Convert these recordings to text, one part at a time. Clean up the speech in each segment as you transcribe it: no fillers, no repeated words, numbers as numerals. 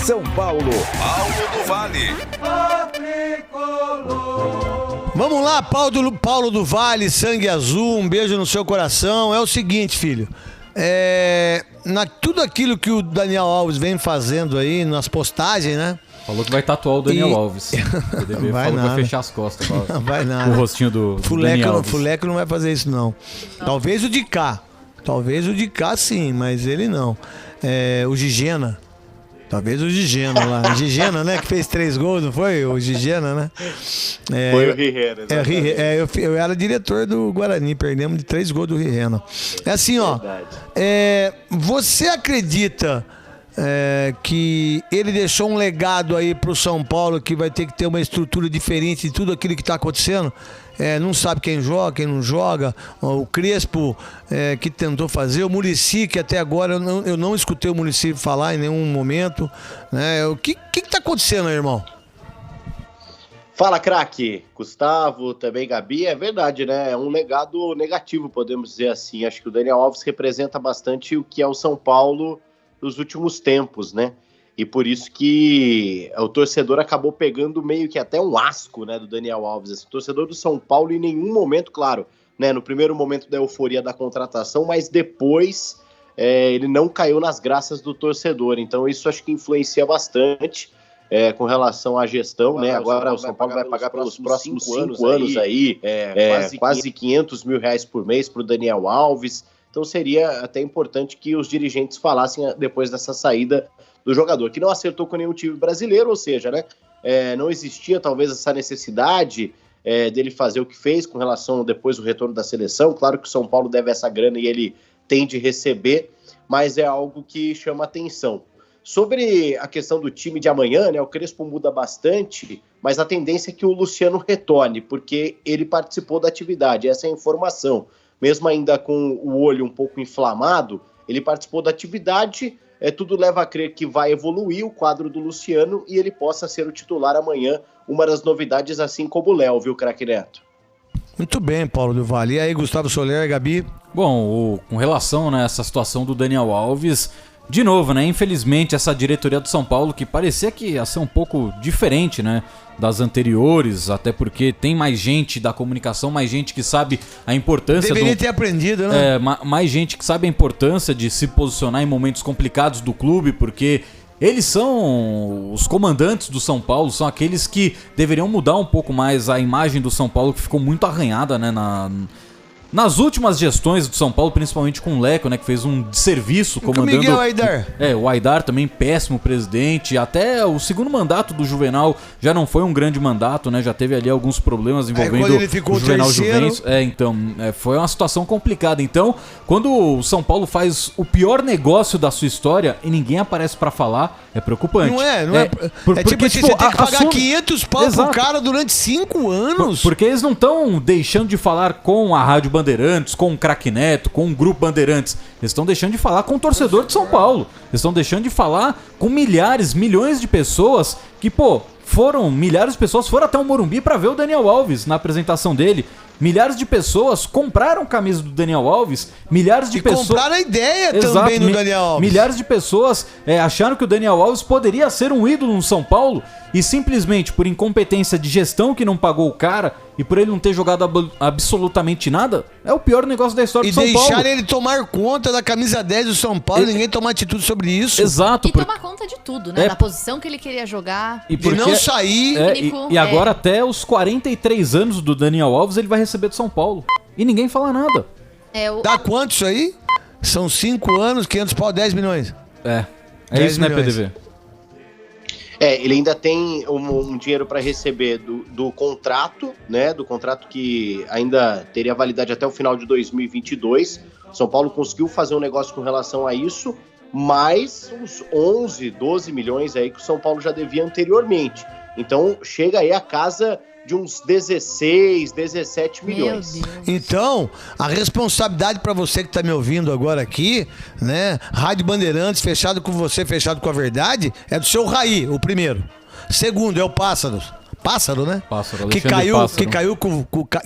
São Paulo. Paulo do Vale. Vamos lá, Paulo do Vale, sangue azul, um beijo no seu coração. É o seguinte, filho. Tudo aquilo que o Daniel Alves vem fazendo aí nas postagens, né? Falou que vai tatuar o Daniel Alves. O DB Vai falou nada. que vai fechar as costas. Não vai nada. O rostinho do Daniel Alves. Fuleco não vai fazer isso, não. Talvez o de cá. Talvez o de cá, sim, mas ele não. O Gigena. Talvez o Gigena lá. Gigena, né? Que fez 3 gols, não foi? O Gigena, né? Foi o Rirena. Eu era diretor do Guarani, perdemos de 3 gols do Rirena. É assim, ó. Você acredita que ele deixou um legado aí pro São Paulo que vai ter que ter uma estrutura diferente de tudo aquilo que tá acontecendo? Não sabe quem joga, quem não joga. O Crespo que tentou fazer, o Muricy, que até agora eu não escutei o Muricy falar em nenhum momento, né? O que tá acontecendo aí, irmão? Fala, craque. Gustavo, também Gabi, é verdade, né? É um legado negativo, podemos dizer assim. Acho que o Daniel Alves representa bastante o que é o São Paulo nos últimos tempos, né? E por isso que o torcedor acabou pegando meio que até um asco, né, do Daniel Alves. Esse torcedor do São Paulo em nenhum momento, claro, né, no primeiro momento da euforia da contratação, mas depois ele não caiu nas graças do torcedor. Então isso acho que influencia bastante com relação à gestão, né? Agora o São Paulo vai pagar pelos próximos 5 anos aí, quase 500 mil reais por mês para o Daniel Alves. Então seria até importante que os dirigentes falassem depois dessa saída do jogador, que não acertou com nenhum time brasileiro, ou seja, né, não existia talvez essa necessidade dele fazer o que fez com relação depois do retorno da seleção. Claro que o São Paulo deve essa grana e ele tem de receber, mas é algo que chama atenção. Sobre a questão do time de amanhã, né, o Crespo muda bastante, mas a tendência é que o Luciano retorne, porque ele participou da atividade, essa é a informação. Mesmo ainda com o olho um pouco inflamado, ele participou da atividade. Tudo leva a crer que vai evoluir o quadro do Luciano e ele possa ser o titular amanhã. Uma das novidades, assim como o Léo, viu, craque Neto? Muito bem, Paulo do Vale. E aí, Gustavo Soler, Gabi? Bom, com relação a essa situação do Daniel Alves, de novo, né? Infelizmente, essa diretoria do São Paulo, que parecia que ia ser um pouco diferente, né, das anteriores, até porque tem mais gente da comunicação, mais gente que sabe a importância Deveria ter aprendido, né? Mais gente que sabe a importância de se posicionar em momentos complicados do clube, porque eles são os comandantes do São Paulo, são aqueles que deveriam mudar um pouco mais a imagem do São Paulo, que ficou muito arranhada, né, nas últimas gestões do São Paulo, principalmente com o Leco, né, que fez um serviço comandando... Miguel Aidar. O Aidar também, péssimo presidente. Até o segundo mandato do Juvenal já não foi um grande mandato, né? Já teve ali alguns problemas envolvendo o Juvenal Juventus. Foi uma situação complicada. Então, quando o São Paulo faz o pior negócio da sua história e ninguém aparece pra falar, é preocupante. Não é. Porque você tem que pagar 500 pau pro cara durante 5 anos. Porque eles não estão deixando de falar com a Rádio Bandeirantes, com o Craque Neto, com o Grupo Bandeirantes. Eles estão deixando de falar com o torcedor de São Paulo. Eles estão deixando de falar com milhões de pessoas que, milhares de pessoas foram até o Morumbi para ver o Daniel Alves na apresentação dele. Milhares de pessoas compraram camisa do Daniel Alves. Milhares de pessoas... compraram a ideia também do Daniel Alves. Milhares de pessoas acharam que o Daniel Alves poderia ser um ídolo no São Paulo e simplesmente por incompetência de gestão que não pagou o cara e por ele não ter jogado absolutamente nada, é o pior negócio da história do São Paulo. E deixar ele tomar conta da camisa 10 do São Paulo, ninguém tomar atitude sobre isso. Exato. E tomar conta de tudo, né? Na posição que ele queria jogar. E não sair. E agora até os 43 anos do Daniel Alves ele vai receber do São Paulo. E ninguém fala nada. Dá quanto isso aí? São 5 anos, 500 pau, 10 milhões. É isso, né, PDV? Ele ainda tem um dinheiro para receber do contrato, né? Do contrato que ainda teria validade até o final de 2022. São Paulo conseguiu fazer um negócio com relação a isso, mais uns 11, 12 milhões aí que o São Paulo já devia anteriormente. Então chega aí a casa de uns 16, 17 milhões. Então, a responsabilidade para você que tá me ouvindo agora aqui, né? Rádio Bandeirantes, fechado com você, fechado com a verdade, é do seu Raí, o primeiro. Segundo, é o Pássaros. Pássaro, né? Pássaro, que Alexandre caiu, Pássaro.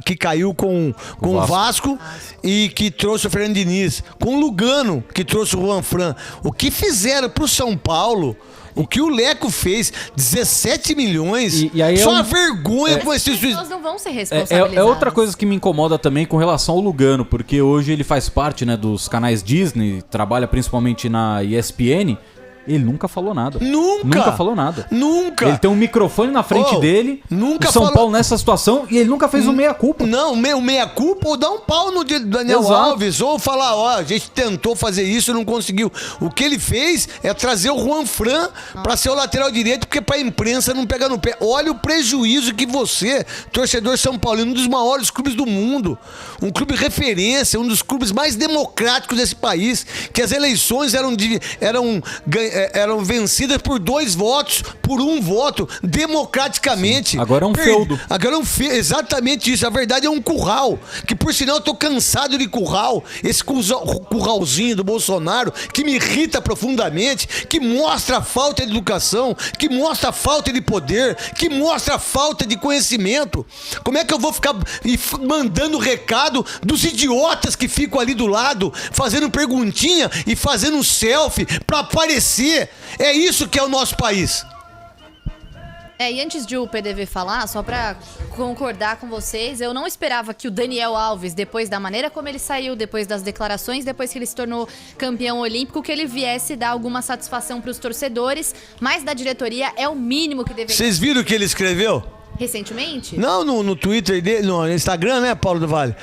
que caiu com o Vasco e que trouxe o Fernando Diniz. Com o Lugano, que trouxe o Juan Fran. O que fizeram pro São Paulo... O que o Leco fez, 17 milhões, e aí só uma vergonha com As esse... pessoas não vão ser responsabilizadas. É outra coisa que me incomoda também com relação ao Lugano, porque hoje ele faz parte, né, dos canais Disney, trabalha principalmente na ESPN. Ele nunca falou nada. Nunca falou nada. Nunca. Ele tem um microfone na frente dele. Nunca o São falou... Paulo nessa situação e ele nunca fez o meia-culpa. Não, o meia-culpa ou dar um pau no Daniel Exato. Alves, ou falar, ó, a gente tentou fazer isso e não conseguiu. O que ele fez é trazer o Juan Fran pra ser o lateral direito, porque pra imprensa não pegar no pé. Olha o prejuízo que você, torcedor São Paulino, um dos maiores clubes do mundo, um clube referência, um dos clubes mais democráticos desse país, que as eleições eram vencidas por 2 votos, por 1 voto, democraticamente. Sim. Agora é um feudo. Agora é exatamente isso. A verdade é um curral. Que por sinal eu tô cansado de curral. Esse curralzinho do Bolsonaro que me irrita profundamente, que mostra a falta de educação, que mostra a falta de poder, que mostra a falta de conhecimento. Como é que eu vou ficar mandando recado dos idiotas que ficam ali do lado, fazendo perguntinha e fazendo selfie pra aparecer? É isso que é o nosso país. E antes de o PDV falar, só pra concordar com vocês, eu não esperava que o Daniel Alves, depois da maneira como ele saiu, depois das declarações, depois que ele se tornou campeão olímpico, que ele viesse dar alguma satisfação pros torcedores, mas da diretoria é o mínimo que deveria. Vocês viram o que ele escreveu? Recentemente? Não, no Twitter dele, no Instagram, né, Paulo do Vale?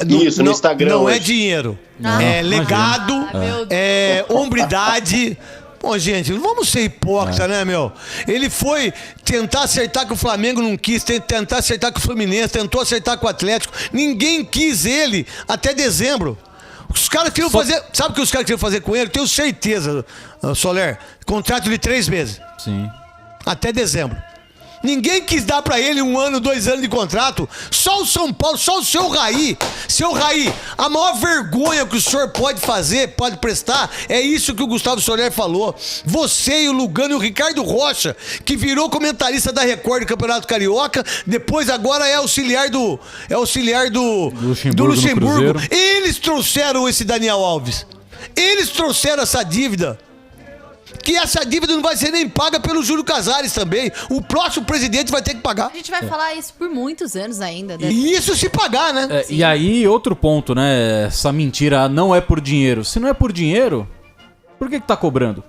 Isso, no Instagram Não hoje. é dinheiro. Ah. É legado, meu Deus. é hombridade. Pô, gente, não vamos ser hipócrita, né, meu? Ele foi tentar acertar com o Flamengo, não quis, tentar acertar com o Fluminense, tentou acertar com o Atlético. Ninguém quis ele até dezembro. Os caras queriam fazer... Sabe o que os caras queriam fazer com ele? Tenho certeza, Soler. Contrato de 3 meses. Sim. Até dezembro. Ninguém quis dar pra ele 1 ano, 2 anos de contrato. Só o São Paulo, só o seu Raí. Seu Raí, a maior vergonha que o senhor pode fazer, pode prestar, é isso que o Gustavo Soler falou. Você e o Lugano e o Ricardo Rocha, que virou comentarista da Record do Campeonato Carioca, depois agora é auxiliar do Luxemburgo. Eles trouxeram esse Daniel Alves. Eles trouxeram essa dívida. Que essa dívida não vai ser nem paga pelo Júlio Casares também. O próximo presidente vai ter que pagar. A gente vai falar isso por muitos anos ainda. Né? E isso se pagar, né? E aí, outro ponto, né? Essa mentira não é por dinheiro. Se não é por dinheiro, por que tá cobrando?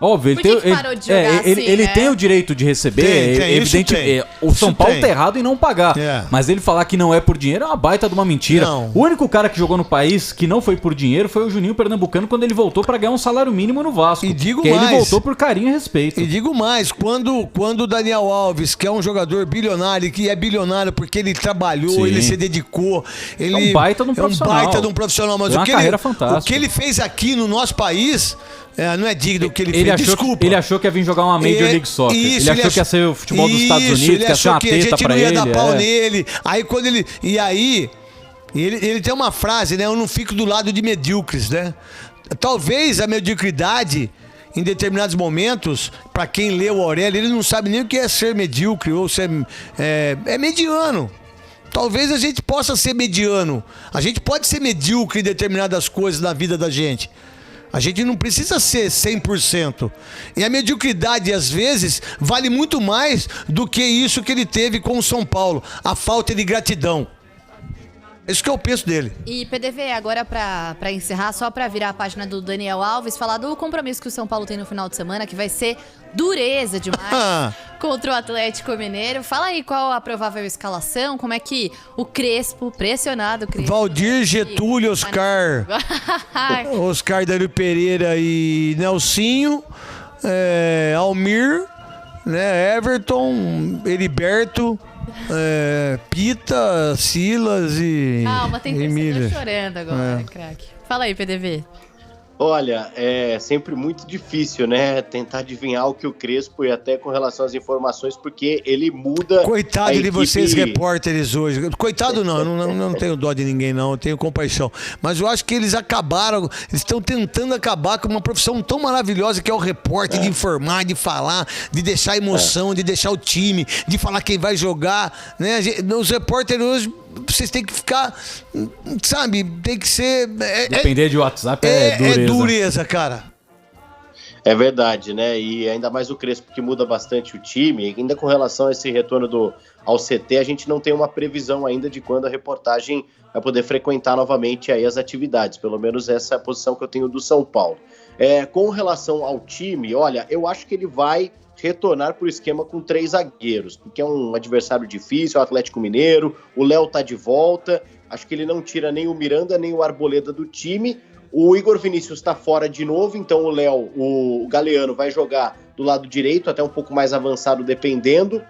Óbvio, Por que parou de jogar ele assim, tem né? o direito de receber, Tem, é evidente. tem. O São Isso Paulo tem. tá errado em não pagar. É. Mas ele falar que não é por dinheiro é uma baita de uma mentira. Não. O único cara que jogou no país que não foi por dinheiro foi o Juninho Pernambucano quando ele voltou pra ganhar um salário mínimo no Vasco. E digo que mais. ele voltou por carinho e respeito. E digo mais, quando o Daniel Alves, que é um jogador bilionário, que é bilionário porque ele trabalhou, Sim. ele se dedicou, ele É um baita de um profissional. mas Tem uma o que carreira ele, fantástica. o que ele fez aqui no nosso país não é digno do que ele fez. Ele achou que ia vir jogar uma Major League Soccer. Isso, ele achou que ia ser o futebol dos Estados Unidos, ele que ia ser achou uma que a teta gente pra não ia ele. dar pau é. nele. Aí quando ele... E aí, ele tem uma frase, né? Eu não fico do lado de medíocres, né? Talvez a mediocridade, em determinados momentos, pra quem lê o Aurélio, ele não sabe nem o que é ser medíocre ou ser... É mediano. Talvez a gente possa ser mediano. A gente pode ser medíocre em determinadas coisas na vida da gente. A gente não precisa ser 100%. E a mediocridade, às vezes, vale muito mais do que isso que ele teve com o São Paulo. A falta de gratidão. Isso que é o peso dele. E PDV, agora pra encerrar, só pra virar a página do Daniel Alves, falar do compromisso que o São Paulo tem no final de semana, que vai ser dureza demais contra o Atlético Mineiro. Fala aí qual a provável escalação, como é que o Crespo, pressionado, Valdir, Getúlio, Oscar, Oscar Dario Pereira e Nelsinho, Almir, né, Everton, Heriberto, Pita, Silas e Calma, tem torcedor Emília. chorando agora, craque. Fala aí, PDV. Olha, é sempre muito difícil, né? Tentar adivinhar o que o Crespo e até com relação às informações, porque ele muda. Coitado a de equipe... vocês, repórteres, hoje. Coitado não, não tenho dó de ninguém, não, eu tenho compaixão. Mas eu acho que eles acabaram, eles estão tentando acabar com uma profissão tão maravilhosa que é o repórter, de informar, de falar, de deixar emoção, de deixar o time, de falar quem vai jogar, né? Os repórteres hoje, vocês têm que ficar, sabe, tem que ser... Depender de WhatsApp é dureza. É dureza, cara. É verdade, né? E ainda mais o Crespo, que muda bastante o time. Ainda com relação a esse retorno ao CT, a gente não tem uma previsão ainda de quando a reportagem vai poder frequentar novamente aí as atividades. Pelo menos essa é a posição que eu tenho do São Paulo. Com relação ao time, olha, eu acho que ele vai retornar para o esquema com 3 zagueiros, porque é um adversário difícil, o Atlético Mineiro, o Léo tá de volta, acho que ele não tira nem o Miranda, nem o Arboleda do time. O Igor Vinícius está fora de novo, então o Galeano vai jogar do lado direito, até um pouco mais avançado, dependendo.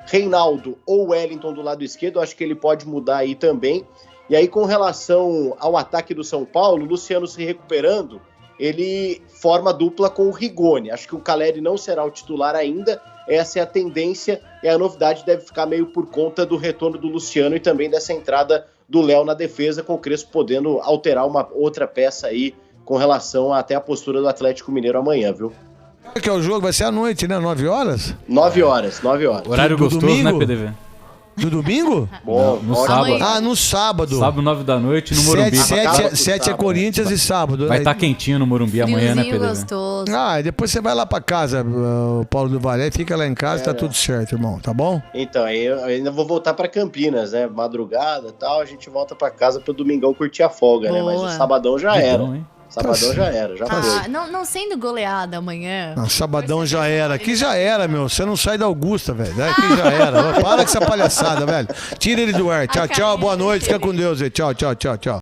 Reinaldo ou Wellington do lado esquerdo, acho que ele pode mudar aí também. E aí, com relação ao ataque do São Paulo, o Luciano se recuperando, ele forma dupla com o Rigoni. Acho que o Caleri não será o titular ainda, essa é a tendência, e a novidade deve ficar meio por conta do retorno do Luciano e também dessa entrada do Léo na defesa, com o Crespo podendo alterar uma outra peça aí com relação até a postura do Atlético Mineiro amanhã, viu? Que é o jogo? Vai ser à noite, né? 9 horas? 9 horas. Horário Do gostoso, domingo? né, PDV? Do domingo? Bom, No ótimo. sábado. Ah, no sábado. Sábado, 9 da noite, no Morumbi. 7 é Corinthians e sábado. Vai estar quentinho no Morumbi amanhã, né, Friozinho PDV? gostoso. Ah, e depois você vai lá pra casa, o Paulo do Valé, fica lá em casa, tá tudo certo, irmão, tá bom? Então, aí eu ainda vou voltar para Campinas, né? Madrugada e tal, a gente volta para casa pro domingão curtir a folga, né? Mas o Boa. sabadão já era. Bom, hein? Sabadão já era, já Ah, foi. não sendo goleada amanhã. Não, sabadão já era. Aqui já era, meu. Você não sai da Augusta, velho. Aqui já era. Para com essa palhaçada, velho. Tira ele do ar. Tchau, tchau. Boa noite. Fica com Deus aí. Tchau, tchau, tchau, tchau.